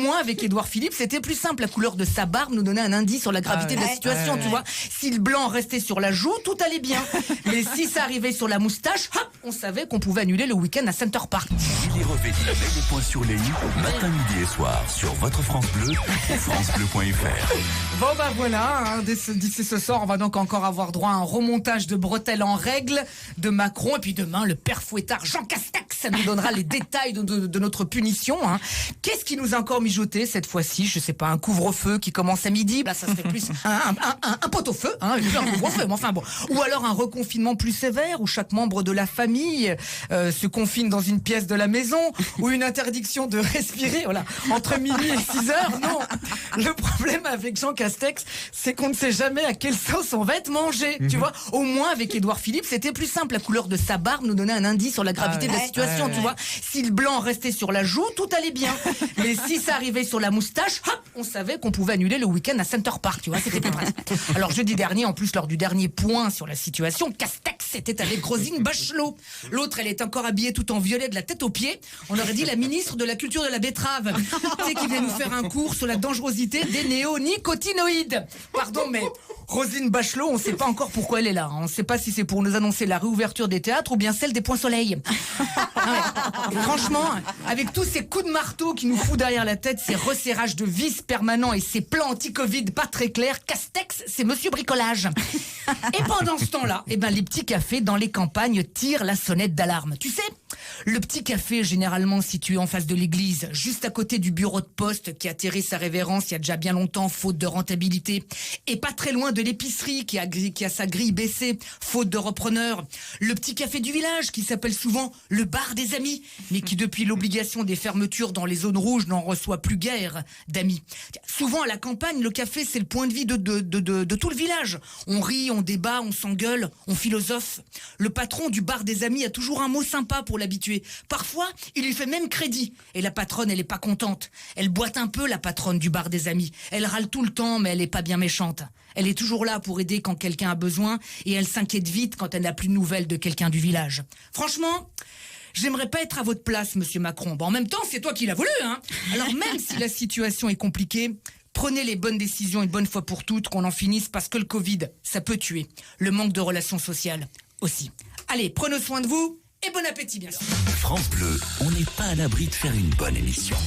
moins, avec Édouard Philippe, c'était plus simple. La couleur de sa barbe nous donnait un indice sur la gravité de la situation, tu vois. Si le blanc restait sur la joue, tout allait bien. Mais si ça arrivait sur la moustache, hop, on savait qu'on pouvait annuler le week-end à Center Park. Julie Revelli met le point sur les i, matin, midi et soir, sur votre France Bleu et francebleu.fr. Bon bah voilà, d'ici ce soir, on va donc encore avoir droit à un remontage de bretelles en règle de Macron. Et puis demain, le père fouettard Jean Castex nous donnera les détails de notre punition. Qu'est-ce qui nous a encore mijoté cette fois-ci? Je sais pas, un couvre-feu qui commence à midi. Là, ça serait plus un pot-au-feu, un couvre-feu. Mais enfin bon. Ou alors un reconfinement plus sévère où chaque membre de la famille se confine dans une pièce de la maison, ou une interdiction de respirer, voilà, entre minuit et 6 heures. Non. Le problème avec Jean Castex, c'est qu'on ne sait jamais à quelle sauce on va être mangé. Tu vois, au moins avec Édouard Philippe, c'était plus simple. La couleur de sa barbe nous donnait un indice sur la gravité de la situation. Tu vois, si le blanc restait sur la joue, tout allait bien. Mais si ça arrivait sur la moustache, hop, on savait qu'on pouvait annuler le week-end à Center Park. Tu vois, c'était plus pratique. Alors jeudi dernier, en plus, lors du dernier point sur la situation, Castex était avec Roselyne Bachelot. L'autre, elle est encore habillée tout en violet de la tête aux pieds. On aurait dit la ministre de la culture de la betterave. Tu sais, qui venait nous faire un cours sur la dangerosité des néonicotinoïdes. Pardon, mais Roselyne Bachelot, on ne sait pas encore pourquoi elle est là. On ne sait pas si c'est pour nous annoncer la réouverture des théâtres ou bien celle des points soleil. Et franchement, avec tous ces coups de marteau qui nous foutent derrière la tête, ces resserrages de vis permanents et ces plans anti-Covid pas très clairs, Castex, c'est monsieur bricolage. Et pendant ce temps-là, les petits cafés dans les campagnes tirent la sonnette d'alarme. Tu sais, le petit café généralement situé en face de l'église, juste à côté du bureau de poste qui a atterri sa révérence il y a déjà bien longtemps, faute de rentabilité, et pas très loin de l'épicerie qui a sa grille baissée, faute de repreneur. Le petit café du village qui s'appelle souvent le bar des amis, mais qui depuis l'obligation des fermetures dans les zones rouges n'en reçoit plus guère d'amis. Souvent à la campagne, le café c'est le point de vie de tout le village. On rit, on débat, on s'engueule, on philosophe. Le patron du bar des amis a toujours un mot sympa pour l'habituer. Parfois, il lui fait même crédit. Et la patronne, elle est pas contente. Elle boite un peu, la patronne du bar des amis. Elle râle tout le temps, mais elle est pas bien méchante. Elle est toujours là pour aider quand quelqu'un a besoin, et elle s'inquiète vite quand elle n'a plus de nouvelles de quelqu'un du village. Franchement, j'aimerais pas être à votre place, monsieur Macron. Bon, en même temps, c'est toi qui l'as voulu, hein. Alors même si la situation est compliquée, prenez les bonnes décisions une bonne fois pour toutes, qu'on en finisse, parce que le Covid, ça peut tuer. Le manque de relations sociales aussi. Allez, prenez soin de vous et bon appétit, bien sûr. France Bleu, on n'est pas à l'abri de faire une bonne émission.